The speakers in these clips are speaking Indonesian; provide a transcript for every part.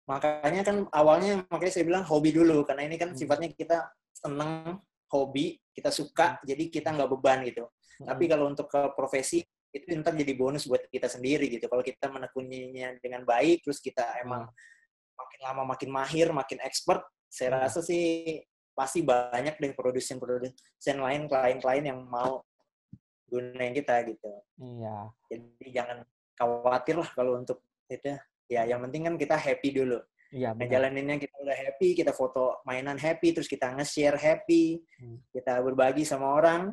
Makanya kan awalnya makanya saya bilang hobi dulu, karena ini kan sifatnya kita seneng, hobi, kita suka, jadi kita nggak beban gitu. Tapi kalau untuk ke profesi, itu ntar jadi bonus buat kita sendiri gitu. Kalau kita menekuninya dengan baik, terus kita emang makin lama makin mahir, makin expert, saya rasa sih pasti banyak deh produsen lain, klien-klien yang mau gunain kita gitu. Iya. Jadi jangan khawatir lah kalau untuk itu. Ya, yang penting kan kita happy dulu. Iya, benar. Ngejalaninnya kita udah happy, kita foto mainan happy, terus kita nge-share happy, kita berbagi sama orang.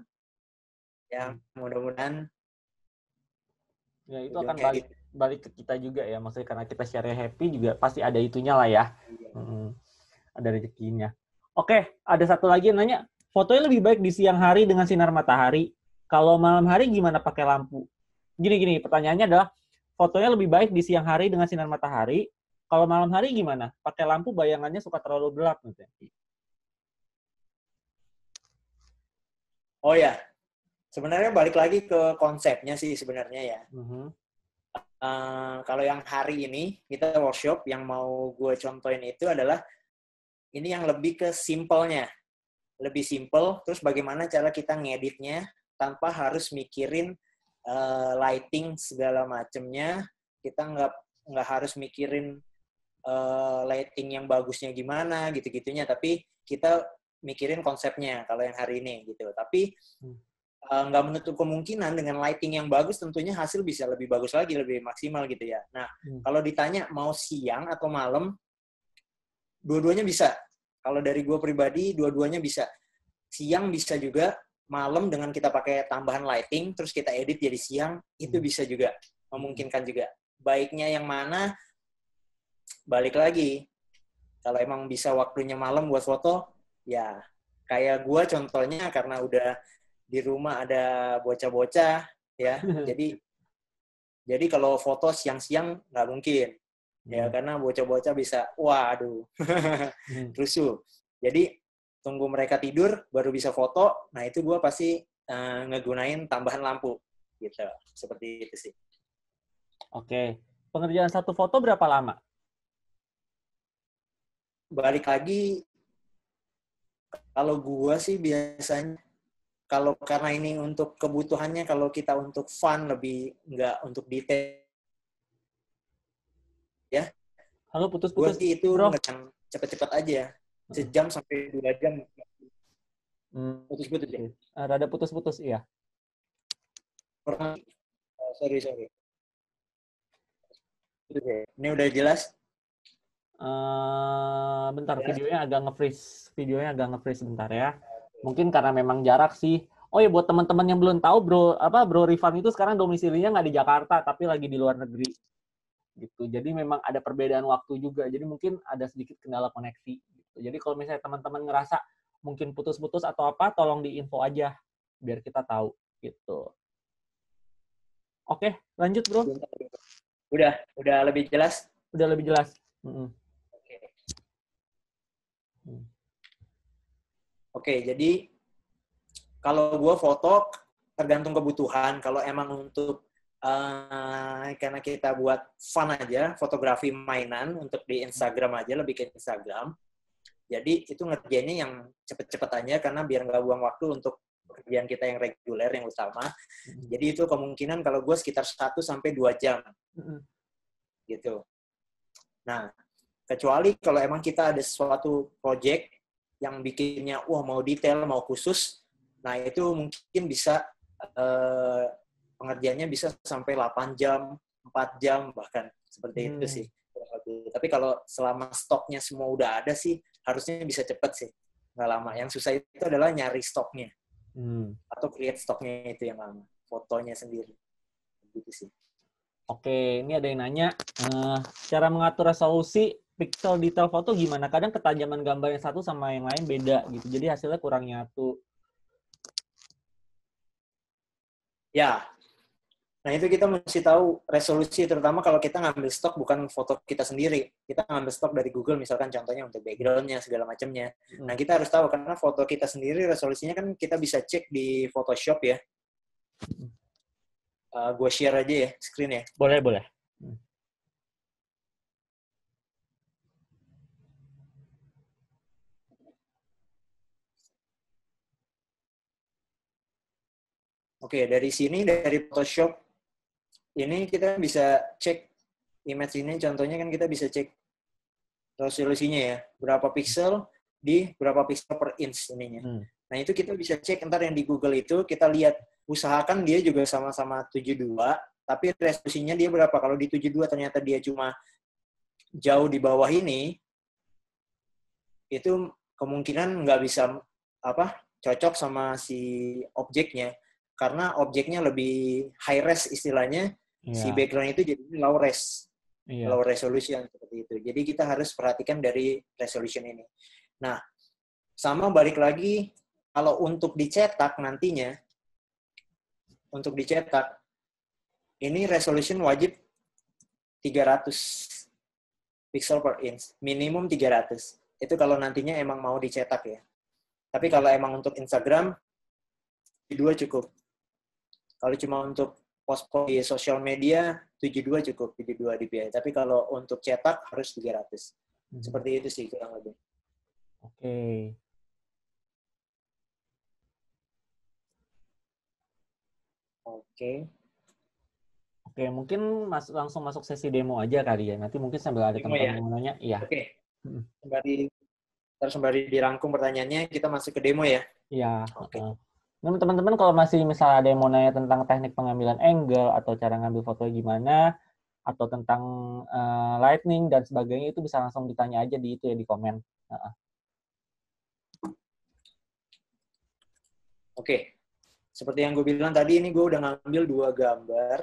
Ya, mudah-mudahan ya itu akan balik ke kita juga ya, maksudnya karena kita share happy juga pasti ada itunya lah ya. Ada rezekinya. Oke, ada satu lagi yang nanya, fotonya lebih baik di siang hari dengan sinar matahari, kalau malam hari gimana pakai lampu? Gini, pertanyaannya adalah, fotonya lebih baik di siang hari dengan sinar matahari, kalau malam hari gimana? Pakai lampu bayangannya suka terlalu gelap gitu. Oh ya, sebenarnya balik lagi ke konsepnya sih sebenarnya ya. Kalau yang hari ini kita workshop, yang mau gue contohin itu adalah ini yang lebih ke simpelnya, lebih simple. Terus bagaimana cara kita ngeditnya tanpa harus mikirin lighting segala macemnya. Kita nggak harus mikirin lighting yang bagusnya gimana gitu-gitunya, tapi kita mikirin konsepnya kalau yang hari ini gitu. Tapi nggak menutup kemungkinan dengan lighting yang bagus tentunya hasil bisa lebih bagus lagi, lebih maksimal gitu ya. Nah, kalau ditanya mau siang atau malam, dua-duanya bisa. Kalau dari gue pribadi, dua-duanya bisa. Siang bisa juga, malam dengan kita pakai tambahan lighting, terus kita edit jadi siang, itu bisa juga, memungkinkan juga. Baiknya yang mana, balik lagi. Kalau emang bisa waktunya malam buat foto, ya kayak gue contohnya karena udah di rumah ada bocah-bocah, ya. Jadi kalau foto siang-siang nggak mungkin. Ya, karena bocah-bocah bisa, waduh, rusuh. Jadi, tunggu mereka tidur, baru bisa foto. Nah, itu gue pasti ngegunain tambahan lampu. Gitu. Seperti itu sih. Oke. Pengerjaan satu foto berapa lama? Balik lagi, kalau gue sih biasanya, kalau karena ini untuk kebutuhannya, kalau kita untuk fun, lebih nggak untuk detail. Ya. Halo, Gue putus-putus, sih itu bro. cepet-cepet aja. Sejam sampai 2 jam. Putus-putus ya. Rada putus-putus, iya. Sorry. Ini udah jelas? Bentar, videonya agak nge-freeze bentar ya. Mungkin karena memang jarak sih. Oh ya, buat teman-teman yang belum tahu, Bro Rifan itu sekarang domisilinya nggak di Jakarta, tapi lagi di luar negeri. Gitu. Jadi memang ada perbedaan waktu juga. Jadi mungkin ada sedikit kendala koneksi. Gitu. Jadi kalau misalnya teman-teman ngerasa mungkin putus-putus atau apa, tolong diinfo aja biar kita tahu. Gitu. Oke, lanjut bro. Udah lebih jelas? Udah lebih jelas. Oke, jadi kalau gue foto tergantung kebutuhan. Kalau emang untuk karena kita buat fun aja, fotografi mainan untuk di Instagram aja, lebih ke Instagram. Jadi itu ngerjainnya yang cepet-cepet aja karena biar nggak buang waktu untuk pekerjaan kita yang reguler, yang utama. Jadi itu kemungkinan kalau gue sekitar 1-2 jam. Gitu. Nah, kecuali kalau emang kita ada suatu project yang bikinnya, mau detail, mau khusus, nah itu mungkin bisa pengerjaannya bisa sampai 8 jam, 4 jam, bahkan seperti itu sih. Tapi kalau selama stoknya semua udah ada sih, harusnya bisa cepet sih, nggak lama. Yang susah itu adalah nyari stoknya, atau create stoknya itu yang lama, fotonya sendiri. Gitu sih. Oke, ini ada yang nanya, cara mengatur resolusi pixel detail foto gimana? Kadang ketajaman gambar yang satu sama yang lain beda gitu, jadi hasilnya kurang nyatu. Ya, nah itu kita mesti tahu resolusi, terutama kalau kita ngambil stok bukan foto kita sendiri. Kita ngambil stok dari Google misalkan, contohnya untuk background-nya, segala macamnya. Nah kita harus tahu, karena foto kita sendiri resolusinya kan kita bisa cek di Photoshop ya. Gue share aja ya screen ya. Boleh. Oke, dari sini, dari Photoshop, ini kita bisa cek image ini, contohnya kan kita bisa cek resolusinya ya, berapa pixel di berapa pixel per inch ininya. Nah, itu kita bisa cek ntar yang di Google itu, kita lihat, usahakan dia juga sama-sama 72, tapi resolusinya dia berapa. Kalau di 72 ternyata dia cuma jauh di bawah ini, itu kemungkinan nggak bisa cocok sama si objeknya. Karena objeknya lebih high res istilahnya, si background itu jadi low res. Low resolution seperti itu. Jadi kita harus perhatikan dari resolution ini. Nah, sama balik lagi kalau untuk dicetak nantinya, untuk dicetak ini resolution wajib 300 pixel per inch, minimum 300. Itu kalau nantinya emang mau dicetak ya. Tapi kalau emang untuk Instagram 2 cukup. Kalau cuma untuk post di sosial media 72 cukup, 72 dpi. Tapi kalau untuk cetak harus 300. Seperti itu sih kurang lebih. Oke, mungkin langsung masuk sesi demo aja kali ya. Nanti mungkin sambil ada teman-teman yang mau nanya. Iya. Oke. Sembari dirangkum pertanyaannya, kita masuk ke demo ya. Iya. Oke. Nah, teman-teman kalau masih misalnya ada yang mau nanya tentang teknik pengambilan angle atau cara ngambil foto gimana atau tentang lighting dan sebagainya, itu bisa langsung ditanya aja di itu ya, di komen. Oke. Seperti yang gue bilang tadi, ini gue udah ngambil 2 gambar.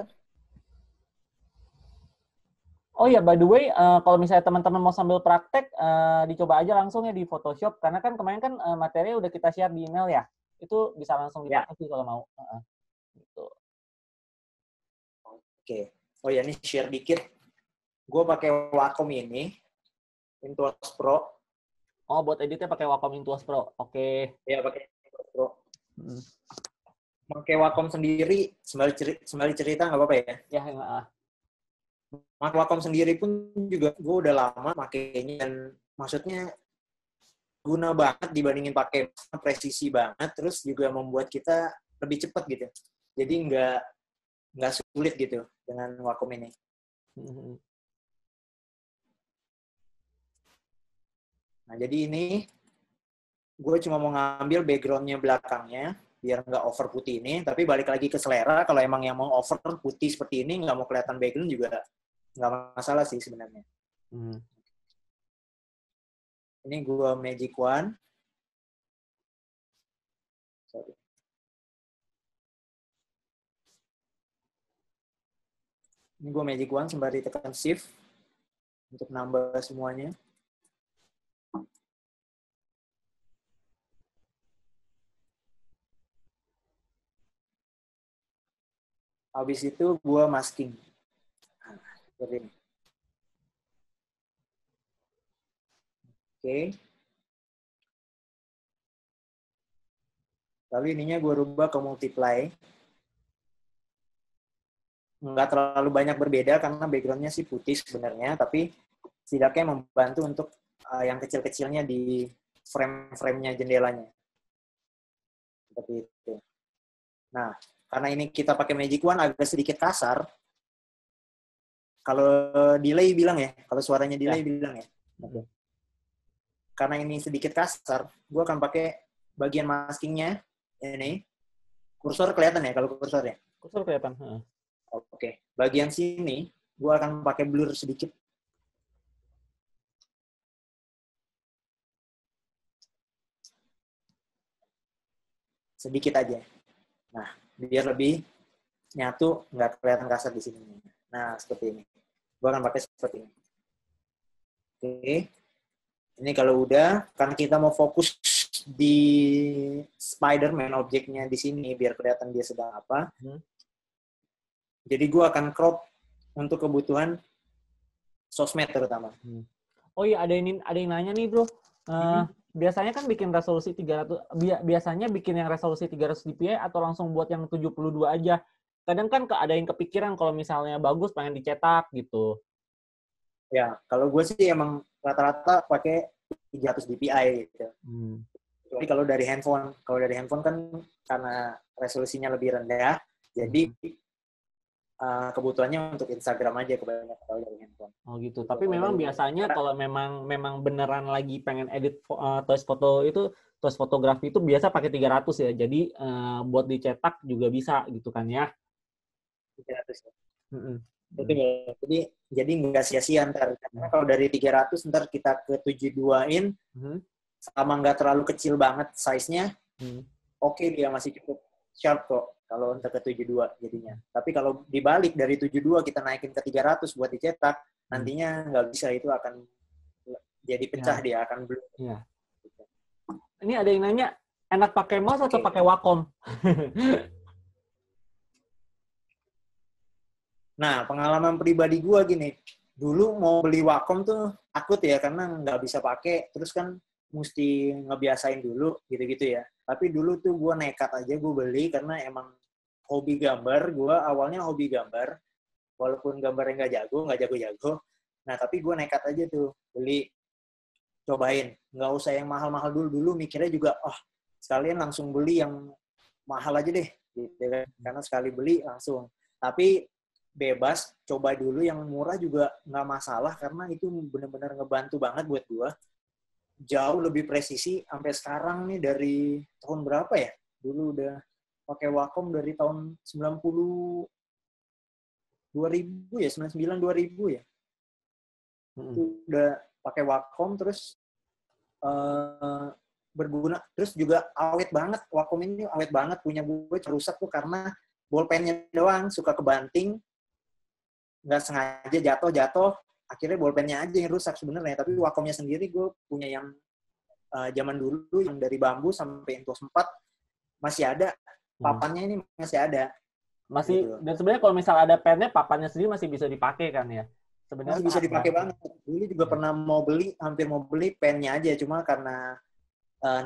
Oh ya, by the way, kalau misalnya teman-teman mau sambil praktek, dicoba aja langsung ya di Photoshop, karena kan kemarin kan materinya udah kita share di email ya. Itu bisa langsung dipakai sih kalau mau. Gitu. Oke. Oh ya, ini share dikit. Gue pakai Wacom ini, Intuos Pro. Oh, buat editnya pakai Wacom Intuos Pro. Oke. Iya, pakai Intuos Pro. Pakai Wacom sendiri, sembari cerita nggak apa-apa ya? Ya, nggak. Wacom sendiri pun juga gue udah lama makainya, dan maksudnya guna banget dibandingin pakai, presisi banget, terus juga membuat kita lebih cepat gitu. Jadi nggak sulit gitu dengan Wacom ini. Nah, jadi ini gue cuma mau ngambil background-nya belakangnya, biar nggak over putih ini, tapi balik lagi ke selera, kalau emang yang mau over putih seperti ini, nggak mau kelihatan background juga nggak masalah sih sebenarnya. Ini gue Magic Wand. Sorry. Ini gue Magic Wand sembari tekan Shift untuk nambah semuanya. Habis itu gue masking. Seperti ini. Oke. Lalu ininya gue rubah ke multiply. Nggak terlalu banyak berbeda karena background-nya sih putih sebenarnya, tapi setidaknya membantu untuk yang kecil-kecilnya di frame-frame-nya jendelanya. Seperti itu. Nah, karena ini kita pakai Magic Wand agak sedikit kasar. Kalau delay bilang ya, kalau suaranya delay bilang ya. Karena ini sedikit kasar, gue akan pakai bagian maskingnya ini. Kursor kelihatan ya kalau kursornya? Kursor kelihatan. Oke. Bagian sini, gue akan pakai blur sedikit. Sedikit aja. Nah, biar lebih nyatu, nggak kelihatan kasar di sini. Nah, seperti ini. Gue akan pakai seperti ini. Oke. Ini kalau udah, karena kita mau fokus di Spider-Man objeknya di sini, biar kelihatan dia sedang apa. Jadi gue akan crop untuk kebutuhan sosmed terutama. Oh iya, ada yang nanya nih, bro. Biasanya kan bikin resolusi 300, biasanya bikin yang resolusi 300 dpi atau langsung buat yang 72 aja. Kadang kan ada yang kepikiran kalau misalnya bagus pengen dicetak gitu. Ya, kalau gue sih emang rata-rata pakai 300 dpi gitu. Tapi kalau dari handphone kan karena resolusinya lebih rendah, jadi kebutuhannya untuk Instagram aja kebanyakan kalau dari handphone. Oh gitu. Tapi memang biasanya kalau memang beneran lagi pengen edit toys foto itu, toys fotografi itu biasa pakai 300 ya. Jadi buat dicetak juga bisa gitu kan ya. 300 ya. Mm-mm. Betul. Jadi nggak sia-sia ntar. Karena kalau dari 300 ntar kita ke 72-in, sama nggak terlalu kecil banget size-nya, oke, dia masih cukup sharp kok kalau untuk ke 72 jadinya. Tapi kalau dibalik dari 72 kita naikin ke 300 buat dicetak, nantinya nggak bisa, itu akan jadi pecah, dia akan blur. Ya. Ini ada yang nanya, enak pakai mouse atau pakai Wacom? Nah, pengalaman pribadi gue gini, dulu mau beli Wacom tuh takut ya, karena nggak bisa pakai, terus kan mesti ngebiasain dulu, gitu-gitu ya. Tapi dulu tuh gue nekat aja, gue beli, karena emang hobi gambar. Gue awalnya hobi gambar, walaupun gambarnya nggak jago-jago. Nah, tapi gue nekat aja tuh, beli, cobain. Nggak usah yang mahal-mahal dulu mikirnya juga, sekalian langsung beli yang mahal aja deh, gitu kan. Karena sekali beli langsung. Tapi bebas, coba dulu yang murah juga nggak masalah, karena itu benar-benar ngebantu banget buat gue. Jauh lebih presisi, sampai sekarang nih dari tahun berapa ya? Dulu udah pakai Wacom dari tahun 90, 2000 ya, 99, 2000 ya. Itu udah pakai Wacom, terus berguna, terus juga awet banget. Wacom ini awet banget, punya gue rusak tuh karena bolpennya doang suka kebanting, nggak sengaja jatuh, akhirnya bolpennya aja yang rusak sebenarnya. Tapi Wacomnya sendiri gue punya yang zaman dulu yang dari bambu sampai Intus 4 masih ada, papannya ini masih ada. Masih gitu. Dan sebenarnya kalau misal ada pennya, papannya sendiri masih bisa dipakai kan ya? Sebenarnya masih bisa dipakai banget. Dulu juga pernah hampir mau beli pennya aja, cuma karena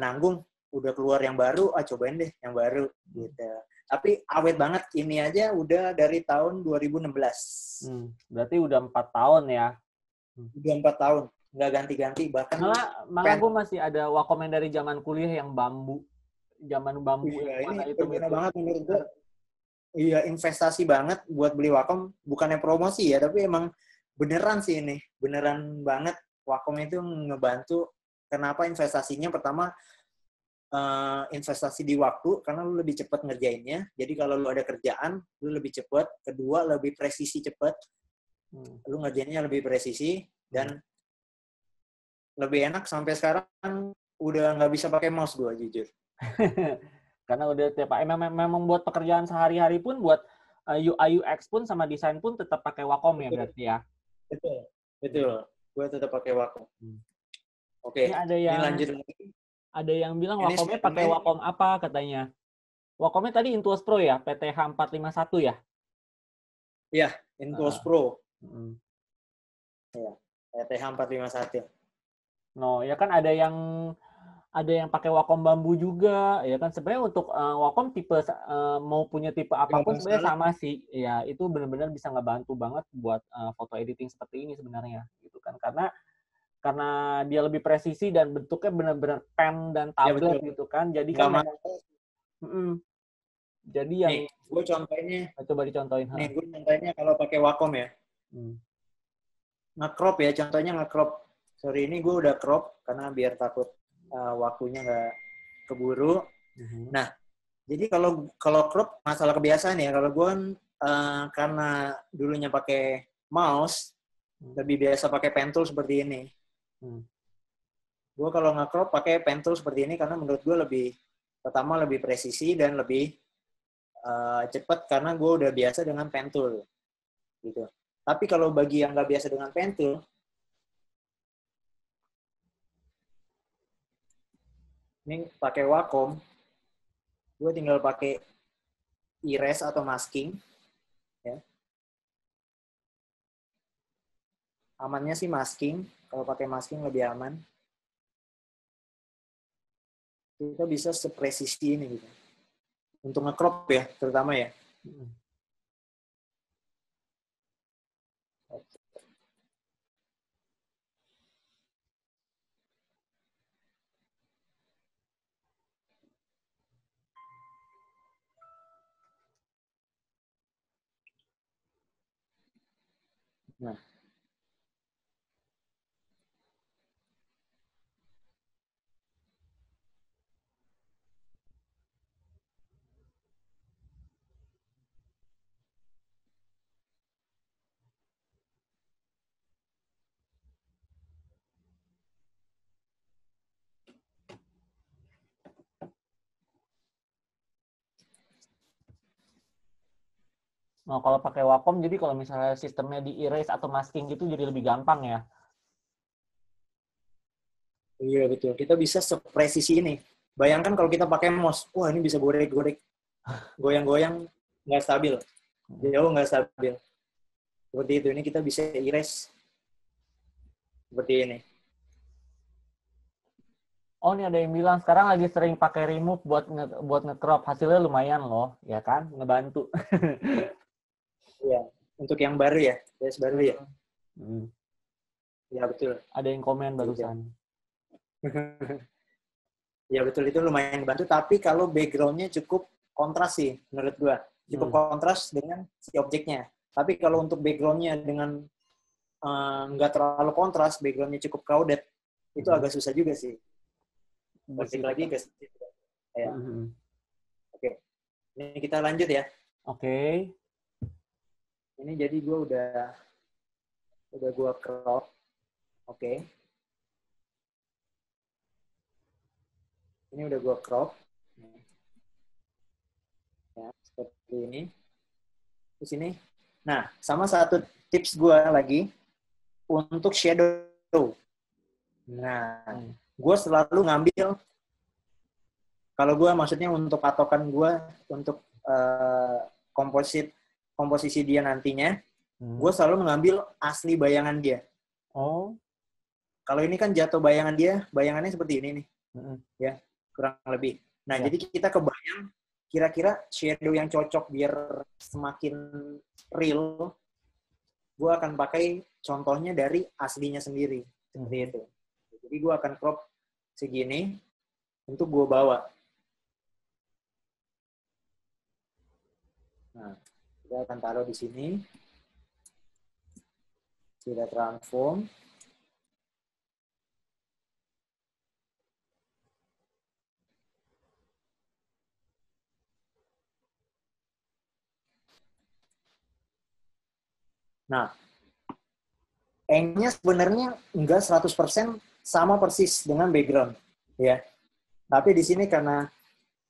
nanggung, udah keluar yang baru, cobain deh yang baru gitu. Tapi awet banget, ini aja udah dari tahun 2016. Berarti udah 4 tahun ya? Udah 4 tahun, nggak ganti-ganti, bahkan malah gue masih ada Wacom yang dari zaman kuliah yang bambu. Zaman bambu iya, yang warna ini hitam berguna itu. banget menurut gue. Iya, investasi banget buat beli Wacom, bukannya promosi ya, tapi emang beneran sih ini. Beneran banget, Wacom itu ngebantu. Kenapa investasinya? Pertama, investasi di waktu, karena lu lebih cepat ngerjainnya. Jadi kalau lu ada kerjaan, lu lebih cepat. Kedua, lebih presisi cepat. Lu ngerjainnya lebih presisi, dan lebih enak. Sampai sekarang udah nggak bisa pakai mouse gue, jujur. Karena udah tiap memang buat pekerjaan sehari-hari pun, buat UI UX pun sama desain pun tetap pakai Wacom ya berarti ya. Betul. Gue tetap pakai Wacom. Oke. Ini lanjut lagi. Ada yang bilang Wacomnya pakai Wacom apa katanya? Wacomnya tadi Intuos Pro ya, PTH 451 ya? Iya, Intuos Pro. Iya, PTH 451. No, ya kan ada yang pakai Wacom bambu juga, ya kan. Sebenarnya untuk Wacom tipe mau punya tipe apapun sebenarnya sama sih. Ya, itu benar-benar bisa ngebantu banget buat foto editing seperti ini sebenarnya, gitu kan. Karena dia lebih presisi dan bentuknya benar-benar pen dan tablet gitu kan. Jadi kan jadi yang nih, gue contohnya. Coba dicontohin. Nih, gue contohnya kalau pakai Wacom ya. Nge-crop ya, contohnya nge-crop. Sorry, ini gue udah crop karena biar takut waktunya nggak keburu. Nah, jadi kalau crop masalah kebiasaan ya. Kalau gue karena dulunya pakai mouse, lebih biasa pakai pen tool seperti ini. Gue kalau nge-crop pakai pen tool seperti ini karena menurut gue pertama lebih presisi dan lebih cepat karena gue udah biasa dengan pen tool. Gitu. Tapi kalau bagi yang nggak biasa dengan pen tool, ini pakai Wacom, gue tinggal pakai erase atau masking. Ya. Amannya sih masking. Kalau pakai masking lebih aman. Kita bisa sepresisi ini gitu. Untuk nge-crop ya, terutama ya. Nah, Nah, kalau pakai Wacom, jadi kalau misalnya sistemnya di erase atau masking gitu jadi lebih gampang ya. iya betul. Kita bisa sepresisi ini. Bayangkan kalau kita pakai mouse, wah ini bisa gorek-gorek, goyang-goyang, nggak stabil, jauh nggak stabil. Seperti itu, ini kita bisa erase seperti ini. Oh, ini ada yang bilang sekarang lagi sering pakai remove buat nge-crop. Hasilnya lumayan loh, ya kan? Ngebantu. Iya, untuk yang baru ya, guys baru ya. Ya betul. Ada yang komen Betul. barusan. Ya betul, itu lumayan bantu. Tapi kalau background-nya cukup kontras sih, menurut gua. Cukup kontras dengan si objeknya. Tapi kalau untuk background-nya dengan nggak terlalu kontras, background-nya cukup crowded, itu agak susah juga sih. Balik lagi ke situ. Ya. Oke. Ini kita lanjut ya. Oke. Ini jadi gue udah gue crop. Oke. Ini udah gue crop. Ya, seperti ini. Terus ini. Nah, sama satu tips gue lagi untuk shadow. Nah, gue selalu ngambil, kalau gue maksudnya untuk patokan gue untuk komposisi dia nantinya, gue selalu mengambil asli bayangan dia. Oh. Kalau ini kan jatuh bayangan dia, bayangannya seperti ini nih. Ya, kurang lebih. Nah, jadi kita kebayang kira-kira shadow yang cocok biar semakin real, gue akan pakai contohnya dari aslinya sendiri. Seperti itu. Jadi gue akan crop segini untuk gue bawa. Nah, kita akan taruh di sini. Kita transform. Nah, eng-nya sebenarnya enggak 100% sama persis dengan background. Ya. Tapi di sini karena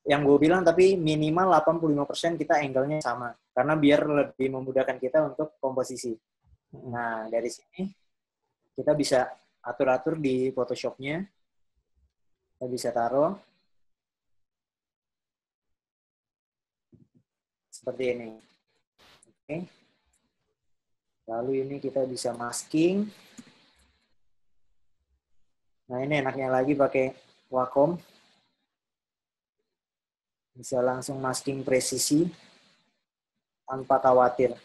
yang gue bilang, tapi minimal 85% kita angle-nya sama. Karena biar lebih memudahkan kita untuk komposisi. Nah, dari sini kita bisa atur-atur di Photoshop-nya. Kita bisa taruh seperti ini. Oke. Lalu ini kita bisa masking. Nah, ini enaknya lagi pakai Wacom. Bisa langsung masking presisi tanpa khawatir.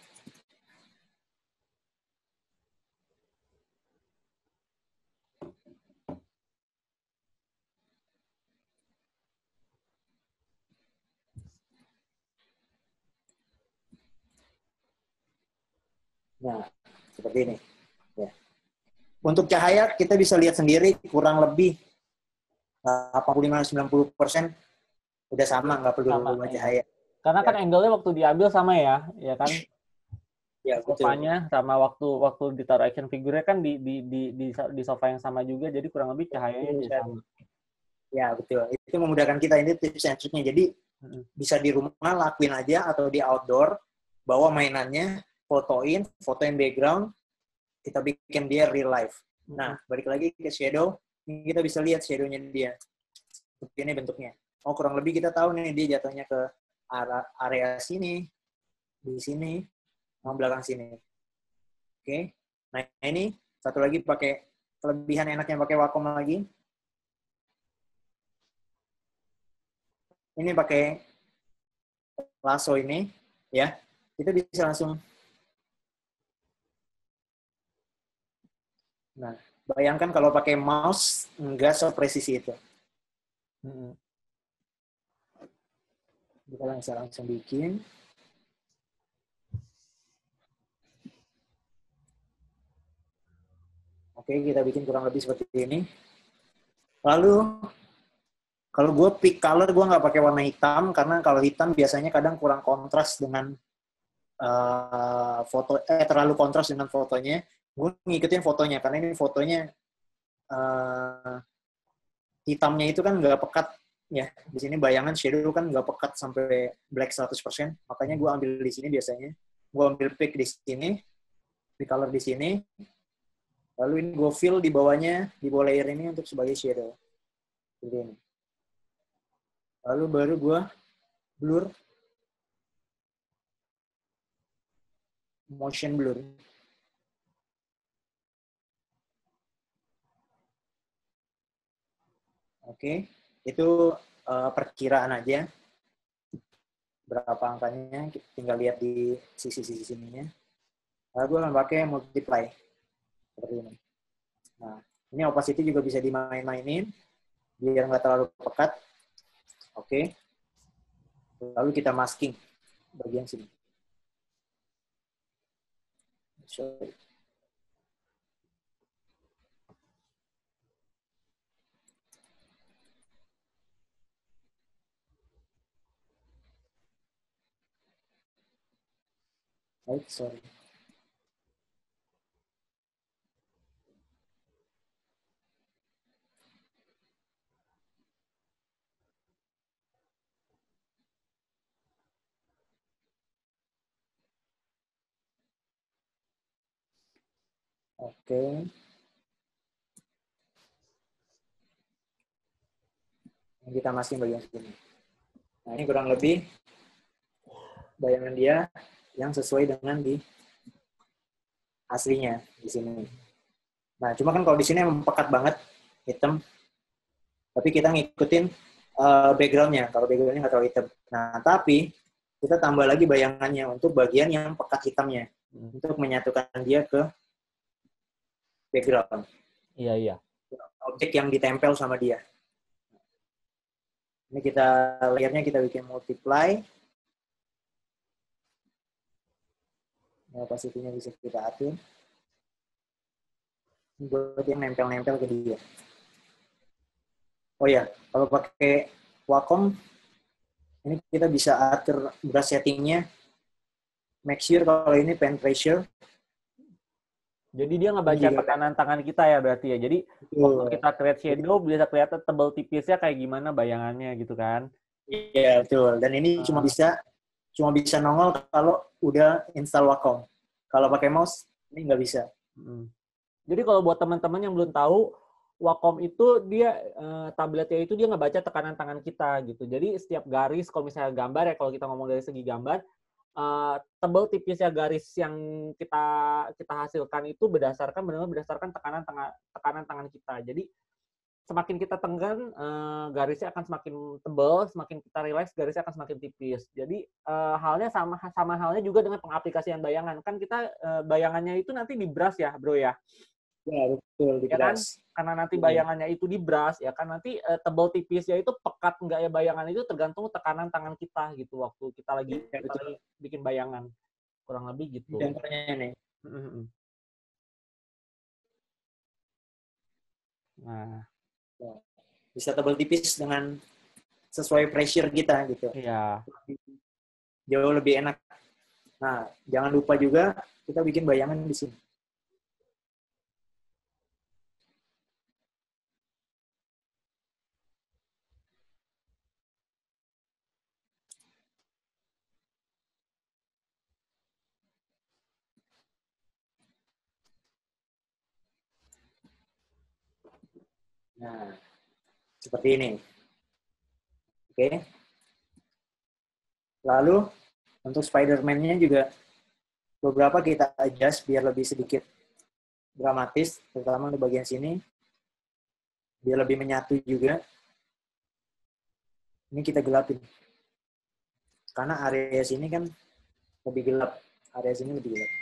Nah, seperti ini. Ya. Untuk cahaya, kita bisa lihat sendiri kurang lebih 85-90% udah sama, nggak perlu sama, cahaya. Karena kan angle-nya waktu diambil sama ya kan? Ya, sofanya sama waktu ditaruh action figure-nya kan di sofa yang sama juga, jadi kurang lebih cahayanya juga sama. Ya, betul. Itu memudahkan kita, ini tips and triknya. Jadi bisa di rumah lakuin aja atau di outdoor, bawa mainannya, fotoin background, kita bikin dia real life. Nah, balik lagi ke shadow, ini kita bisa lihat shadow-nya dia. Seperti ini bentuknya. Oh, kurang lebih kita tahu nih dia jatuhnya ke area sini, di sini, sama belakang sini. Oke. Nah, ini satu lagi pakai kelebihan enaknya pakai Wacom lagi. Ini pakai lasso ini, ya. Kita bisa langsung. Nah, bayangkan kalau pakai mouse enggak sepresisi itu. Kita bisa langsung bikin. Oke, kita bikin kurang lebih seperti ini. Lalu, kalau gue pick color, gue nggak pakai warna hitam, karena kalau hitam biasanya kadang kurang kontras dengan foto, terlalu kontras dengan fotonya. Gue ngikutin fotonya, karena ini fotonya hitamnya itu kan nggak pekat, ya. Di sini bayangan shadow kan nggak pekat sampai black 100%, makanya gue ambil di sini biasanya. Gue ambil pick di sini, pick color di sini, lalu ini gue fill di bawahnya, di bawah layer ini untuk sebagai shadow. Seperti ini. Lalu baru gue blur, motion blur. Oke, itu perkiraan aja. Berapa angkanya, tinggal lihat di sisi-sisi sininya. Lalu gue akan pakai multiply. Seperti ini. Nah, ini opacity juga bisa dimain-mainin, biar nggak terlalu pekat. Oke. Lalu kita masking bagian sini. Sorry. Baik, sorry. Oke. Kita masking bagian sini. Nah, ini kurang lebih bayangan dia yang sesuai dengan di aslinya di sini. Nah, cuma kan kalau di sini emang pekat banget, hitam. Tapi kita ngikutin background-nya. Kalau background-nya nggak terlalu hitam. Nah, tapi kita tambah lagi bayangannya untuk bagian yang pekat hitamnya. Untuk menyatukan dia ke background. Iya, iya. Objek yang ditempel sama dia. Ini kita layernya kita bikin multiply. Opacity-nya bisa kita atur. Buat yang nempel-nempel ke dia. Oh ya, kalau pakai Wacom, ini kita bisa atur brush setting-nya. Make sure kalau ini pen pressure. Jadi dia ngebaca tekanan tangan kita ya berarti ya. Jadi waktu kita create shadow bisa kelihatan tebal tipisnya kayak gimana bayangannya gitu kan. Iya, betul. Dan ini cuma bisa nongol kalau udah install Wacom. Kalau pakai mouse ini nggak bisa. Jadi kalau buat teman-teman yang belum tahu, Wacom itu dia tabletnya itu dia ngebaca tekanan tangan kita gitu. Jadi setiap garis kalau misalnya gambar ya, kalau kita ngomong dari segi gambar, tebal tipisnya garis yang kita hasilkan itu benar-benar berdasarkan tekanan tangan kita. Jadi semakin kita tekan, garisnya akan semakin tebal, semakin kita relax, garisnya akan semakin tipis. Jadi halnya sama halnya juga dengan pengaplikasian bayangan. Kan kita bayangannya itu nanti di brush ya, bro ya. Ya, betul, di ya kan? brush. Karena nanti bayangannya itu di brush, ya kan nanti tebal tipisnya itu pekat nggak ya bayangan itu tergantung tekanan tangan kita gitu waktu kita lagi bikin bayangan. Kurang lebih gitu. Contohnya nih. Nah, bisa tebal tipis dengan sesuai pressure kita gitu. Iya. Jauh lebih enak. Nah, jangan lupa juga kita bikin bayangan di sini. Nah, seperti ini. Oke. Lalu, untuk Spider-Man-nya juga beberapa kita adjust biar lebih sedikit dramatis, terutama di bagian sini. Biar lebih menyatu juga. Ini kita gelapin. Karena area sini kan lebih gelap. Area sini lebih gelap.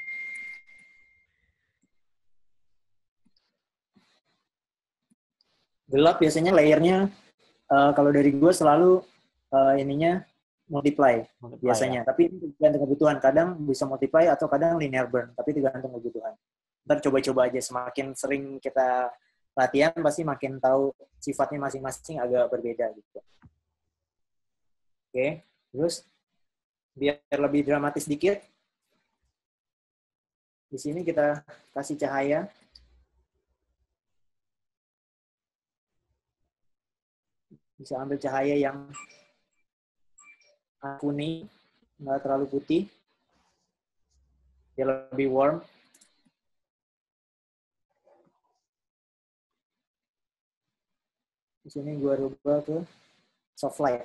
Gelap biasanya layernya, kalau dari gue selalu ininya multiply biasanya. Ya. Tapi tergantung kebutuhan. Kadang bisa multiply atau kadang linear burn. Tapi tergantung kebutuhan. Ntar coba-coba aja, semakin sering kita latihan pasti makin tahu sifatnya masing-masing agak berbeda gitu. Oke, terus biar lebih dramatis dikit, di sini kita kasih cahaya. Bisa ambil cahaya yang kuning, nggak terlalu putih, biar lebih warm. Di sini gue rubah ke soft light.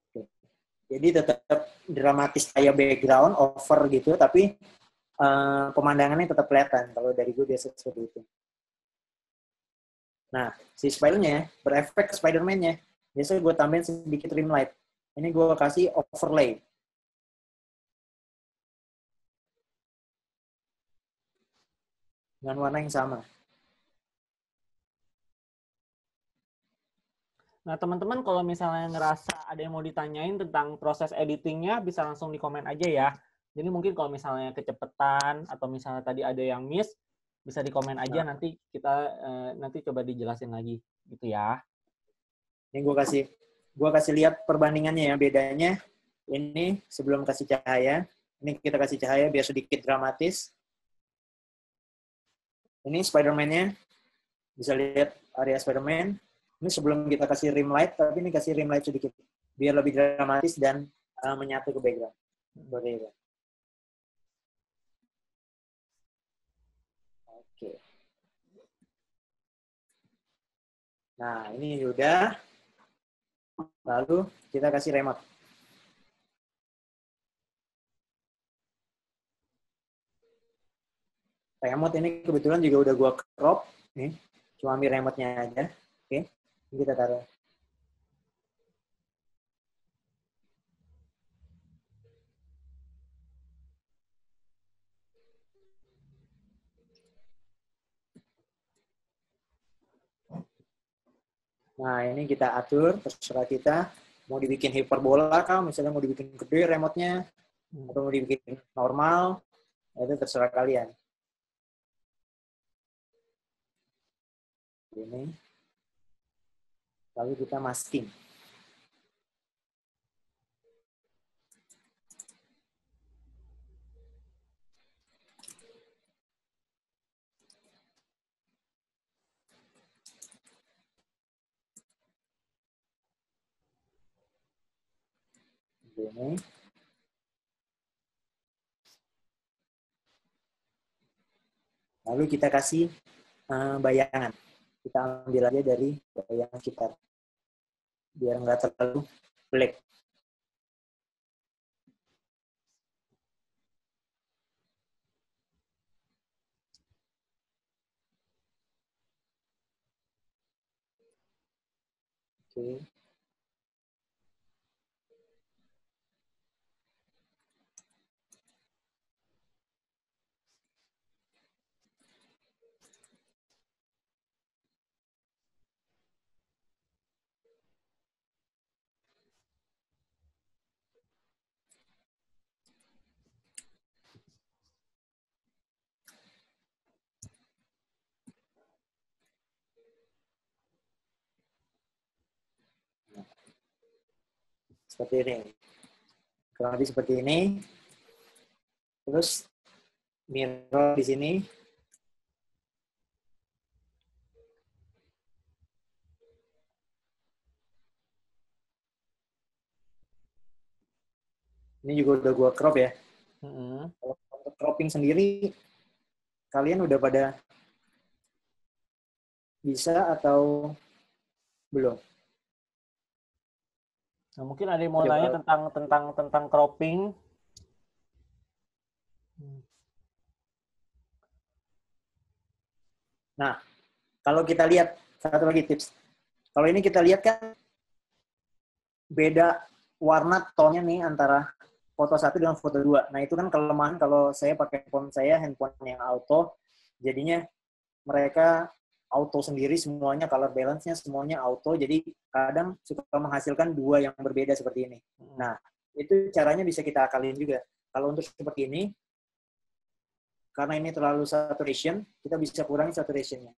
Oke. Jadi tetap dramatis kayak background, over gitu, tapi pemandangannya tetap kelihatan. Kalau dari gue biasa seperti itu. Nah, si spider-nya berefek ke Spider-Man-nya. Biasanya gue tambahin sedikit rim light. Ini gue kasih overlay. Dengan warna yang sama. Nah, teman-teman kalau misalnya ngerasa ada yang mau ditanyain tentang proses editingnya, bisa langsung di komen aja ya. Jadi mungkin kalau misalnya kecepatan atau misalnya tadi ada yang miss, bisa di komen aja, nanti kita nanti coba dijelasin lagi gitu ya. Ini gue kasih lihat perbandingannya ya, bedanya. Ini sebelum kasih cahaya, ini kita kasih cahaya biar sedikit dramatis. Ini Spider-Man-nya, bisa lihat area Spider-Man. Ini sebelum kita kasih rim light, tapi ini kasih rim light sedikit. Biar lebih dramatis dan menyatu ke background. Oke. Nah, ini sudah. Lalu kita kasih remote. Remote ini kebetulan juga udah gua crop. Nih, cuma ambil remote-nya aja. Oke, ini kita taruh. Nah, ini kita atur, terserah kita. Mau dibikin hiperbola kah, misalnya mau dibikin gede remote-nya, atau mau dibikin normal, itu terserah kalian. Ini. Lalu kita masking. Ini. Lalu kita kasih bayangan. Kita ambil aja dari bayangan sekitar. Biar nggak terlalu black. Oke. Seperti ini. Kurang lebih seperti ini. Terus mirror di sini. Ini juga udah gua crop ya. Kalau untuk cropping sendiri, kalian udah pada bisa atau belum? Nah, mungkin ada yang mau nanya tentang cropping. Nah, kalau kita lihat, satu lagi tips. Kalau ini kita lihat kan beda warna tonnya nih antara foto 1 dengan foto 2. Nah, itu kan kelemahan kalau saya pakai handphone yang auto, jadinya mereka auto sendiri semuanya, color balance-nya semuanya auto, jadi kadang suka menghasilkan dua yang berbeda seperti ini. Nah, Itu caranya bisa kita akalin juga. Kalau untuk seperti ini, karena ini terlalu saturation, kita bisa kurangi saturationnya.